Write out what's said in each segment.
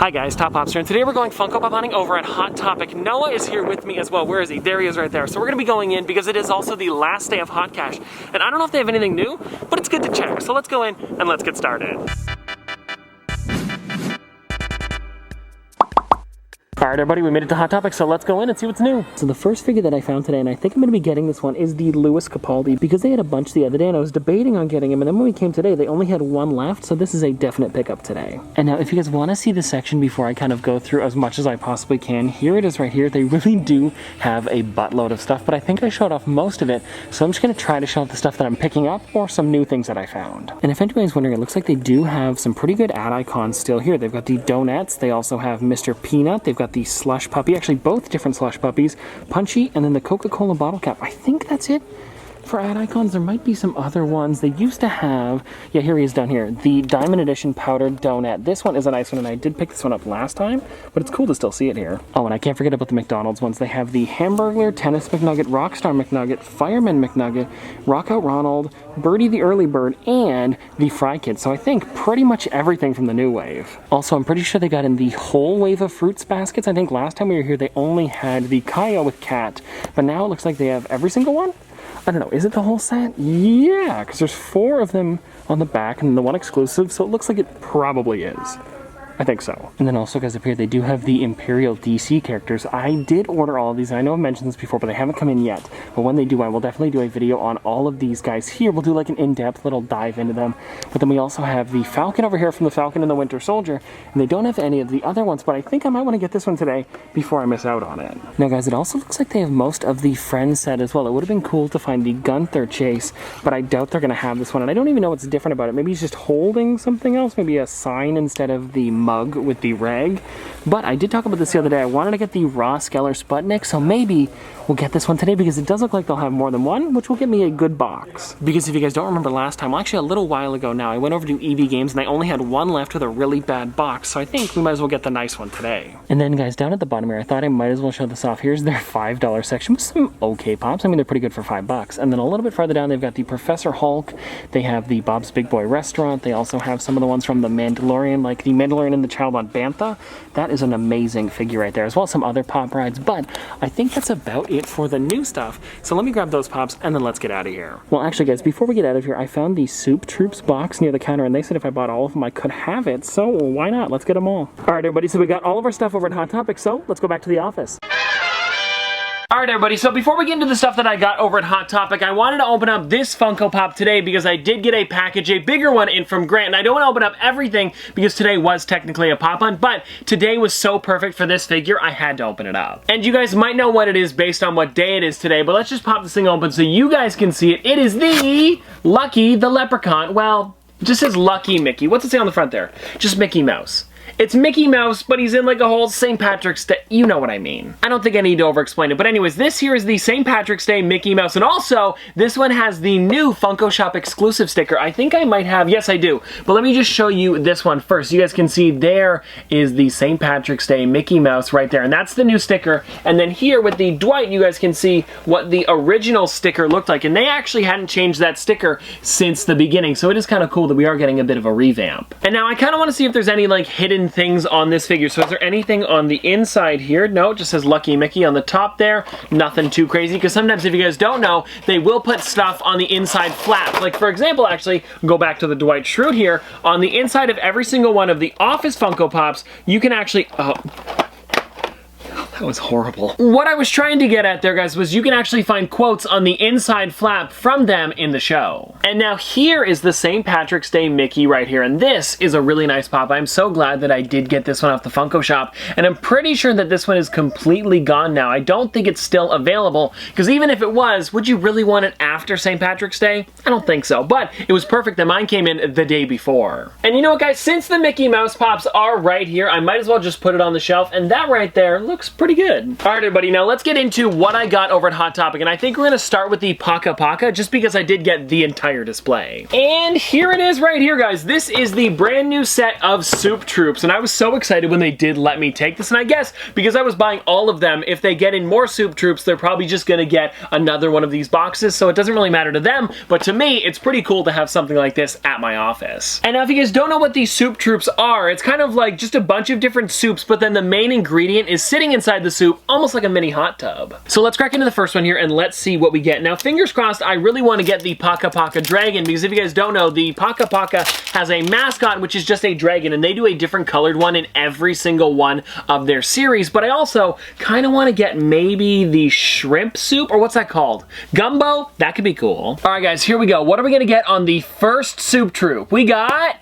Hi guys, Top Popster, and today we're going Funko Pop hunting over at Hot Topic. Noah is here with me as well. Where is he? There he is right there. So we're going to be going in because it is also the last day of Hot Cash. And I don't know if they have anything new, but it's good to check. So let's go in and let's get started. Alright everybody, we made it to Hot Topic, so let's go in and see what's new. So the first figure that I found today, and I think I'm going to be getting this one, is the Lewis Capaldi, because they had a bunch the other day and I was debating on getting him, and then when we came today they only had one left, so this is a definite pickup today. And now if you guys want to see the section before I kind of go through as much as I possibly can, here it is right here. They really do have a buttload of stuff, but I think I showed off most of it, so I'm just going to try to show off the stuff that I'm picking up or some new things that I found. And if anybody's wondering, it looks like they do have some pretty good ad icons still here. They've got the donuts, they also have Mr. Peanut, they've got the Slush Puppy, actually both different Slush Puppies, Punchy, and then the Coca-Cola bottle cap. I think that's it for ad icons. There might be some other ones. They used to have, yeah, here he is down here, the Diamond Edition Powdered Donut. This one is a nice one, and I did pick this one up last time, but it's cool to still see it here. Oh, and I can't forget about the McDonald's ones. They have the Hamburglar, Tennis McNugget, Rockstar McNugget, Fireman McNugget, Rockout Ronald, Birdie the Early Bird, and the Fry Kid. So I think pretty much everything from the new wave. Also, I'm pretty sure they got in the whole wave of fruits baskets. I think last time we were here, they only had the Kaya with cat, but now it looks like they have every single one? I don't know, is it the whole set? Yeah, because there's 4 of them on the back and the one exclusive, so it looks like it probably is. I think so. And then also, guys, up here, they do have the Imperial DC characters. I did order all of these, and I know I've mentioned this before, but they haven't come in yet. But when they do, I will definitely do a video on all of these guys here. We'll do like an in-depth little dive into them. But then we also have the Falcon over here from the Falcon and the Winter Soldier, and they don't have any of the other ones, but I think I might want to get this one today before I miss out on it. Now, guys, it also looks like they have most of the Friends set as well. It would have been cool to find the Gunther Chase, but I doubt they're going to have this one, and I don't even know what's different about it. Maybe he's just holding something else, maybe a sign instead of the mug with the rag. But I did talk about this the other day. I wanted to get the Ross Geller Sputnik, so maybe we'll get this one today because it does look like they'll have more than one, which will get me a good box. Because if you guys don't remember last time, well, actually a little while ago now, I went over to EV Games and I only had one left with a really bad box, so I think we might as well get the nice one today. And then, guys, down at the bottom here, I thought I might as well show this off. Here's their $5 section with some okay pops. I mean, they're pretty good for $5. And then a little bit farther down, they've got the Professor Hulk. They have the Bob's Big Boy Restaurant. They also have some of the ones from the Mandalorian, like the Mandalorian and the Child on Bantha. That is an amazing figure right there, as well as some other pop rides. But I think that's about it for the new stuff. So let me grab those pops and then let's get out of here. Well, actually, guys, before we get out of here, I found the Soup Troops box near the counter, and they said if I bought all of them, I could have it. So why not? Let's get them all. All right, everybody, so we got all of our stuff over at Hot Topic, so let's go back to the office. Alright everybody, so before we get into the stuff that I got over at Hot Topic, I wanted to open up this Funko Pop today because I did get a package, a bigger one in from Grant, and I don't want to open up everything because today was technically a pop hunt, but today was so perfect for this figure, I had to open it up. And you guys might know what it is based on what day it is today, but let's just pop this thing open so you guys can see it. It is the Lucky the Leprechaun. Well, it just says Lucky Mickey. What's it say on the front there? Just Mickey Mouse. It's Mickey Mouse, but he's in like a whole St. Patrick's Day. You know what I mean. I don't think I need to over-explain it. But anyways, this here is the St. Patrick's Day Mickey Mouse. And also, this one has the new Funko Shop exclusive sticker. I think I might have, yes I do. But let me just show you this one first. You guys can see there is the St. Patrick's Day Mickey Mouse right there. And that's the new sticker. And then here with the Dwight, you guys can see what the original sticker looked like. And they actually hadn't changed that sticker since the beginning. So it is kind of cool that we are getting a bit of a revamp. And now I kind of want to see if there's any like hidden things on this figure. So is there anything on the inside here? No, it just says Lucky Mickey on the top there. Nothing too crazy, because sometimes if you guys don't know, they will put stuff on the inside flap. Like for example, actually, go back to the Dwight Schrute here. On the inside of every single one of the Office Funko Pops, you can actually... That was horrible. What I was trying to get at there, guys, was you can actually find quotes on the inside flap from them in the show. And now here is the St. Patrick's Day Mickey right here, and this is a really nice pop. I'm so glad that I did get this one off the Funko Shop, and I'm pretty sure that this one is completely gone now. I don't think it's still available, because even if it was, would you really want it after St. Patrick's Day? I don't think so, but it was perfect that mine came in the day before. And you know what, guys? Since the Mickey Mouse pops are right here, I might as well just put it on the shelf, and that right there looks pretty pretty good. All right, everybody, now let's get into what I got over at Hot Topic, and I think we're gonna start with the Paka just because I did get the entire display. And here it is right here, guys. This is the brand new set of Soup Troops, and I was so excited when they did let me take this, and I guess because I was buying all of them, if they get in more Soup Troops, they're probably just gonna get another one of these boxes, so it doesn't really matter to them, but to me, it's pretty cool to have something like this at my office. And now if you guys don't know what these Soup Troops are, it's kind of like just a bunch of different soups, but then the main ingredient is sitting inside the soup, almost like a mini hot tub. So let's crack into the first one here and let's see what we get. Now, fingers crossed, I really want to get the Paka Dragon, because if you guys don't know, the Paka has a mascot, which is just a dragon, and they do a different colored one in every single one of their series, but I also kind of want to get maybe the shrimp soup, or what's that called? Gumbo? That could be cool. All right, guys, here we go. What are we going to get on the first Soup Troop? We got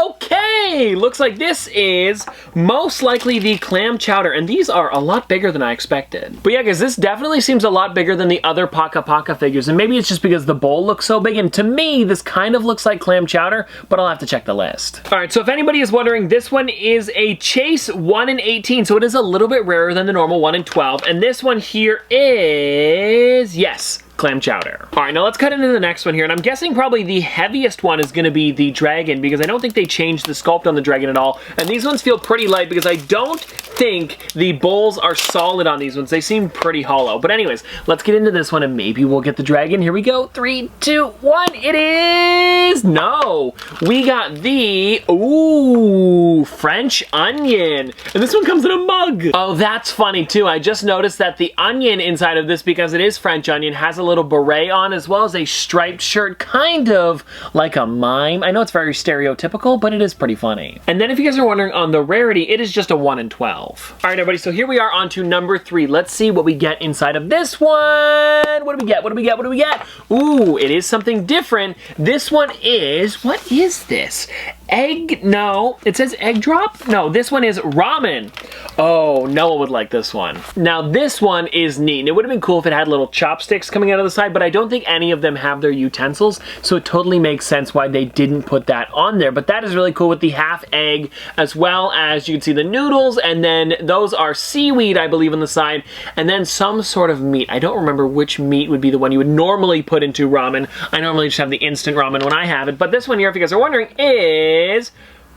okay, looks like this is most likely the clam chowder, and these are a lot bigger than I expected. But yeah, guys, this definitely seems a lot bigger than the other Paka figures, and maybe it's just because the bowl looks so big, and to me, this kind of looks like clam chowder, but I'll have to check the list. All right, so if anybody is wondering, this one is a Chase 1 in 18, so it is a little bit rarer than the normal 1 in 12, and this one here is, yes, clam chowder. All right, now let's cut into the next one here, and I'm guessing probably the heaviest one is gonna be the dragon, because I don't think they changed the sculpt on the dragon at all, and these ones feel pretty light because I don't think the bowls are solid on these ones. They seem pretty hollow. But anyways, let's get into this one and maybe we'll get the dragon. Here we go. 3, 2, 1. It is! No! We got the, ooh, French onion. And this one comes in a mug. Oh, that's funny too. I just noticed that the onion inside of this, because it is French onion, has a little beret on as well as a striped shirt, kind of like a mime. I know it's very stereotypical, but it is pretty funny. And then if you guys are wondering on the rarity, it is just a 1 in 12. All right, everybody, so here we are on to number 3. Let's see what we get inside of this one. What do we get? What do we get? What do we get? Ooh, it is something different. This one is, what is this? Egg? No. It says egg drop? No, this one is ramen. Oh, Noah would like this one. Now, this one is neat. And it would have been cool if it had little chopsticks coming out of the side, but I don't think any of them have their utensils, so it totally makes sense why they didn't put that on there. But that is really cool with the half egg, as well as you can see the noodles, and then those are seaweed, I believe, on the side, and then some sort of meat. I don't remember which meat would be the one you would normally put into ramen. I normally just have the instant ramen when I have it, but this one here, if you guys are wondering, is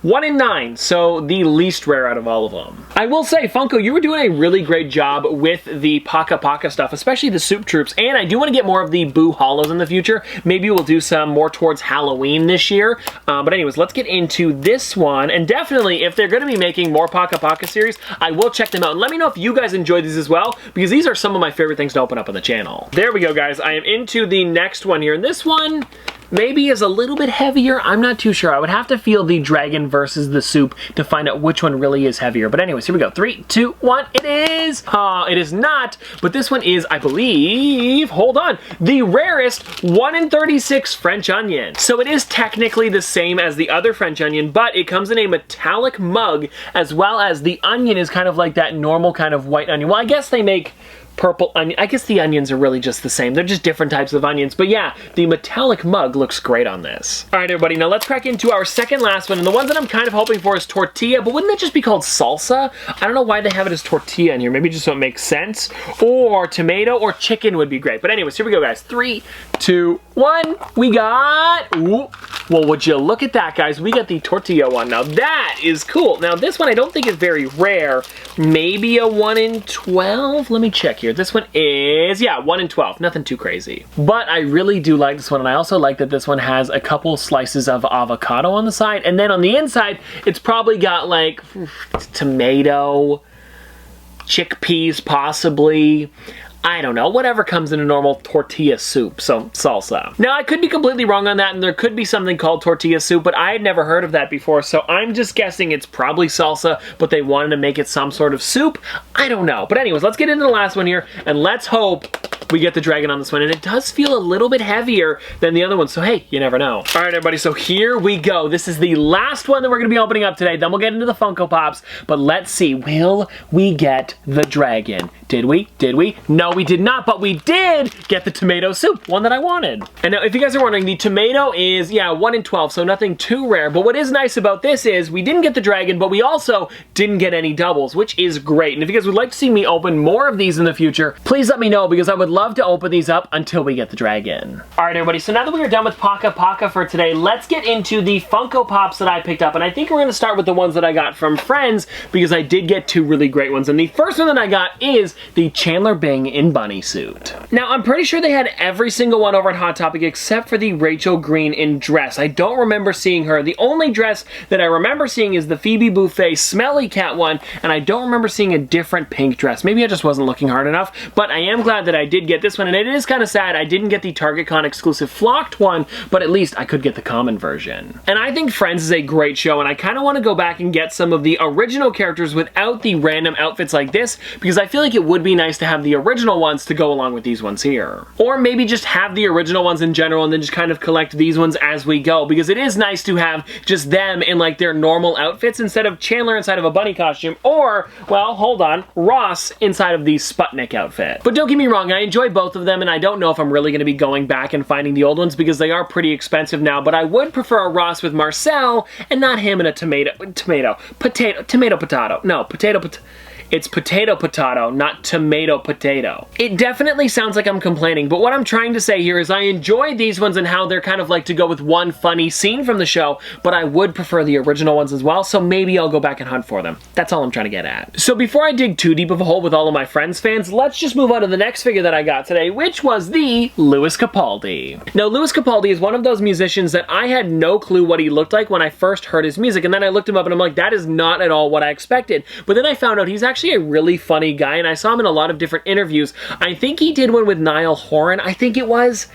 1 in 9, so the least rare out of all of them. I will say, Funko, you were doing a really great job with the Paka stuff, especially the Soup Troops, and I do want to get more of the Boo Hollows in the future. Maybe we'll do some more towards Halloween this year. But anyways, let's get into this one, and definitely, if they're going to be making more Paka series, I will check them out, and let me know if you guys enjoy these as well, because these are some of my favorite things to open up on the channel. There we go, guys. I am into the next one here, and this one maybe is a little bit heavier. I'm not too sure. I would have to feel the dragon versus the soup to find out which one really is heavier. But anyways, here we go. 3, 2, 1. It is! It is not, but this one is, I believe, hold on, the rarest 1 in 36 French onion. So it is technically the same as the other French onion, but it comes in a metallic mug, as well as the onion is kind of like that normal kind of white onion. Well, I guess they make purple onion. I guess the onions are really just the same. They're just different types of onions. But yeah, the metallic mug looks great on this. All right, everybody, now let's crack into our second last one. And the one that I'm kind of hoping for is tortilla, but wouldn't that just be called salsa? I don't know why they have it as tortilla in here. Maybe just so it makes sense. Or tomato or chicken would be great. But anyways, here we go, guys. 3, 2, 1. We got, ooh. Well, would you look at that, guys? We got the tortilla one. Now that is cool. Now this one I don't think is very rare. Maybe a 1 in 12? Let me check here. This one is, yeah, 1 in 12. Nothing too crazy. But I really do like this one, and I also like that this one has a couple slices of avocado on the side, and then on the inside, it's probably got like tomato, chickpeas possibly. I don't know, whatever comes in a normal tortilla soup, so salsa. Now, I could be completely wrong on that, and there could be something called tortilla soup, but I had never heard of that before, so I'm just guessing it's probably salsa, but they wanted to make it some sort of soup. I don't know. But anyways, let's get into the last one here, and let's hope we get the dragon on this one, and it does feel a little bit heavier than the other one, so hey, you never know. All right, everybody, so here we go. This is the last one that we're gonna be opening up today, then we'll get into the Funko Pops, but let's see, will we get the dragon? Did we? Did we? No, we did not, but we did get the tomato soup, one that I wanted. And now, if you guys are wondering, the tomato is, yeah, 1 in 12, so nothing too rare, but what is nice about this is we didn't get the dragon, but we also didn't get any doubles, which is great. And if you guys would like to see me open more of these in the future, please let me know, because I would love to open these up until we get the dragon. All right, everybody, so now that we are done with Paka for today, let's get into the Funko Pops that I picked up, and I think we're gonna start with the ones that I got from friends, because I did get 2 really great ones, and the first one that I got is the Chandler Bing in bunny suit. Now, I'm pretty sure they had every single one over at Hot Topic except for the Rachel Green in dress. I don't remember seeing her. The only dress that I remember seeing is the Phoebe Buffet Smelly Cat one, and I don't remember seeing a different pink dress. Maybe I just wasn't looking hard enough, but I am glad that I did get this one, and it is kind of sad I didn't get the TargetCon exclusive flocked one, but at least I could get the common version. And I think Friends is a great show, and I kind of want to go back and get some of the original characters without the random outfits like this, because I feel like it would be nice to have the original ones to go along with these ones here. Or maybe just have the original ones in general and then just kind of collect these ones as we go, because it is nice to have just them in like their normal outfits instead of Chandler inside of a bunny costume, or, well, hold on, Ross inside of the Sputnik outfit. But don't get me wrong, I enjoy both of them, and I don't know if I'm really going to be going back and finding the old ones because they are pretty expensive now, but I would prefer a Ross with Marcel and not him in a potato. No, it's potato, not tomato potato. It definitely sounds like I'm complaining, but what I'm trying to say here is I enjoy these ones and how they're kind of like to go with one funny scene from the show, but I would prefer the original ones as well, so maybe I'll go back and hunt for them. That's all I'm trying to get at. So before I dig too deep of a hole with all of my Friends fans, let's just move on to the next figure that I got today, which was the Lewis Capaldi. Now, Lewis Capaldi is one of those musicians that I had no clue what he looked like when I first heard his music, and then I looked him up and I'm like, that is not at all what I expected. But then I found out he's actually a really funny guy, and I saw him in a lot of different interviews. I think he did one with Niall Horan. I think it was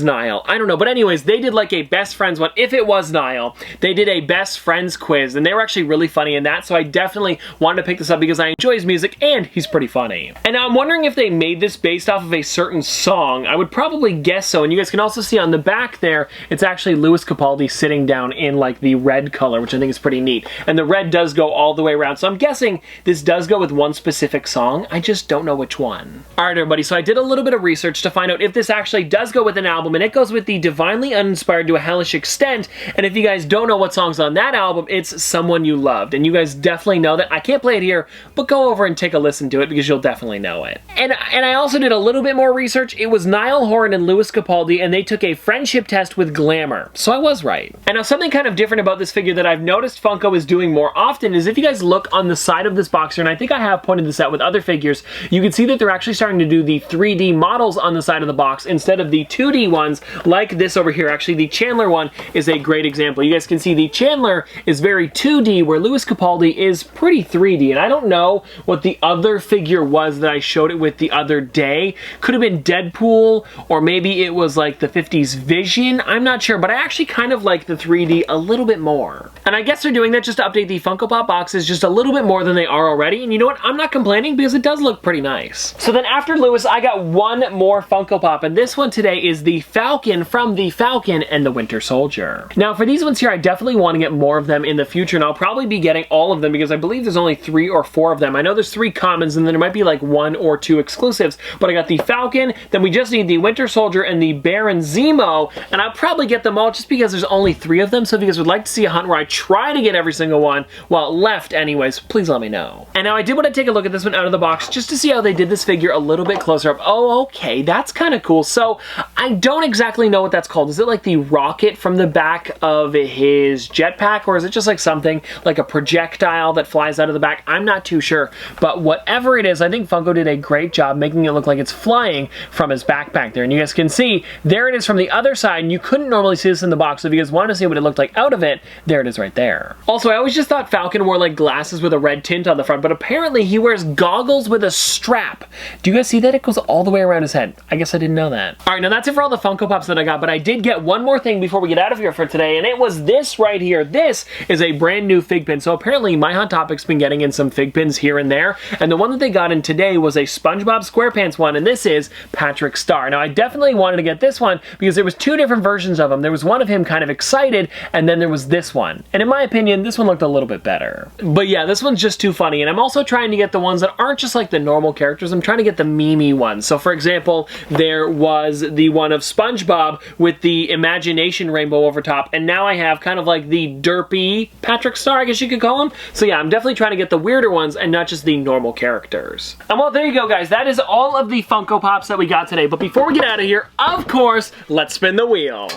Niall. I don't know. But anyways, they did like a best friends one. If it was Niall, they did a best friends quiz, and they were actually really funny in that, so I definitely wanted to pick this up because I enjoy his music and he's pretty funny. And now I'm wondering if they made this based off of a certain song. I would probably guess so, and you guys can also see on the back there, it's actually Lewis Capaldi sitting down in like the red color, which I think is pretty neat. And the red does go all the way around, so I'm guessing this does go with one specific song. I just don't know which one. Alright, everybody, so I did a little bit of research to find out if this actually does go with an album, and it goes with the Divinely Uninspired to a Hellish Extent, and if you guys don't know what song's on that album, it's Someone You Loved, and you guys definitely know that. I can't play it here, but go over and take a listen to it because you'll definitely know it. And I also did a little bit more research. It was Niall Horan and Lewis Capaldi, and they took a friendship test with Glamour, so I was right. And now something kind of different about this figure that I've noticed Funko is doing more often is if you guys look on the side of this box here, and I think I have pointed this out with other figures, you can see that they're actually starting to do the 3D models on the side of the box instead of the 2D ones like this over here. Actually, the Chandler one is a great example. You guys can see the Chandler is very 2D, where Lewis Capaldi is pretty 3D, and I don't know what the other figure was that I showed it with the other day. Could have been Deadpool, or maybe it was like the 50s Vision. I'm not sure, but I actually kind of like the 3D a little bit more. And I guess they're doing that just to update the Funko Pop boxes just a little bit more than they are already, and you know what? I'm not complaining because it does look pretty nice. So then after Lewis, I got one more Funko Pop, and this one today is the Falcon from the Falcon and the Winter Soldier. Now for these ones here, I definitely want to get more of them in the future, and I'll probably be getting all of them because I believe there's only 3 or 4 of them. I know there's 3 commons, and then there might be like 1 or 2 exclusives, but I got the Falcon, then we just need the Winter Soldier and the Baron Zemo, and I'll probably get them all just because there's only 3 of them, so if you guys would like to see a hunt where I try to get every single one, well, left anyways, please let me know. And now I did want to take a look at this one out of the box just to see how they did this figure a little bit closer up. Oh, okay, that's kind of cool. So I don't exactly know what that's called. Is it like the rocket from the back of his jetpack, or is it just like something like a projectile that flies out of the back? I'm not too sure, but whatever it is, I think Funko did a great job making it look like it's flying from his backpack there. And you guys can see, there it is from the other side, and you couldn't normally see this in the box, so if you guys want to see what it looked like out of it, there it is right there. Also, I always just thought Falcon wore like glasses with a red tint on the front, but apparently he wears goggles with a strap. Do you guys see that? It goes all the way around his head. I guess I didn't know that. All right, now that's it for all the Funko Pops that I got, but I did get one more thing before we get out of here for today, and it was this right here. This is a brand new FigPin. So apparently My Hot Topic's been getting in some FigPins here and there, and the one that they got in today was a SpongeBob SquarePants one, and this is Patrick Star. Now I definitely wanted to get this one because there was two different versions of him. There was one of him kind of excited, and then there was this one. And in my opinion, this one looked a little bit better. But yeah, this one's just too funny, and I'm also trying to get the ones that aren't just like the normal characters. I'm trying to get the meme ones. So for example, there was the one of SpongeBob with the imagination rainbow over top, and now I have kind of like the derpy Patrick Star, I guess you could call him. So yeah, I'm definitely trying to get the weirder ones and not just the normal characters. And well, there you go, guys. That is all of the Funko Pops that we got today. But before we get out of here, of course, let's spin the wheel.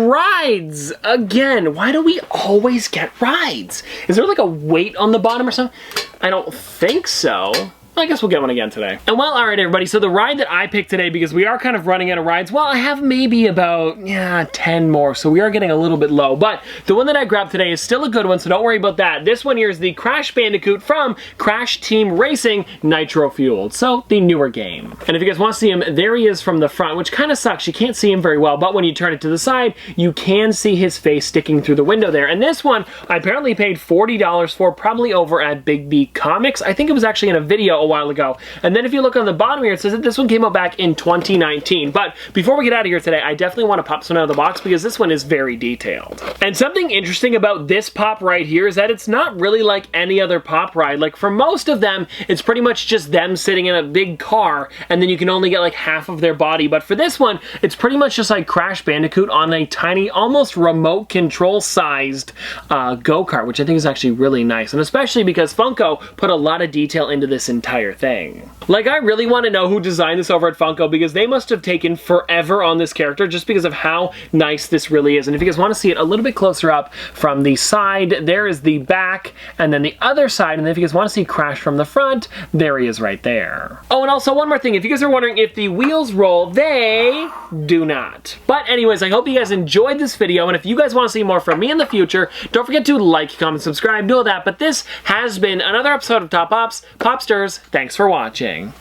Rides! Again, why do we always get rides? Is there like a weight on the bottom or something? I don't think so. I guess we'll get one again today. And well, all right, everybody, so the ride that I picked today, because we are kind of running out of rides, well, I have maybe about, 10 more, so we are getting a little bit low. But the one that I grabbed today is still a good one, so don't worry about that. This one here is the Crash Bandicoot from Crash Team Racing Nitro Fueled, so the newer game. And if you guys want to see him, there he is from the front, which kind of sucks. You can't see him very well, but when you turn it to the side, you can see his face sticking through the window there. And this one, I apparently paid $40 for, probably over at Big B Comics. I think it was actually in a video a while ago. And then if you look on the bottom here, it says that this one came out back in 2019. But before we get out of here today, I definitely want to pop this one out of the box because this one is very detailed. And something interesting about this pop right here is that it's not really like any other pop ride. Like for most of them, it's pretty much just them sitting in a big car and then you can only get like half of their body. But for this one, it's pretty much just like Crash Bandicoot on a tiny, almost remote control sized go-kart, which I think is actually really nice. And especially because Funko put a lot of detail into this entire thing. Like, I really want to know who designed this over at Funko because they must have taken forever on this character just because of how nice this really is. And if you guys want to see it a little bit closer up from the side, there is the back, and then the other side, and then if you guys want to see Crash from the front, there he is right there. Oh, and also one more thing, if you guys are wondering if the wheels roll, they do not. But anyways, I hope you guys enjoyed this video, and if you guys want to see more from me in the future, don't forget to like, comment, subscribe, do all that. But this has been another episode of Top Pops. Popsters, thanks for watching.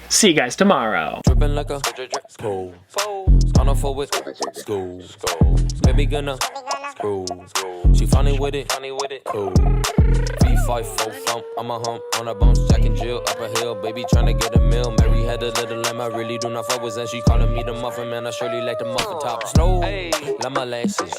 See you guys tomorrow. Dripping like a school. School. Baby gonna screw. She funny with it. Cool. V5 full thump. I'm a hump on a bounce, Jack and Jill up a hill. Baby tryna get a meal. Mary had a little lamb. I really do not fuck with, and she calling me the muffin man. I surely like the muffin top. Snow. Like my lashes.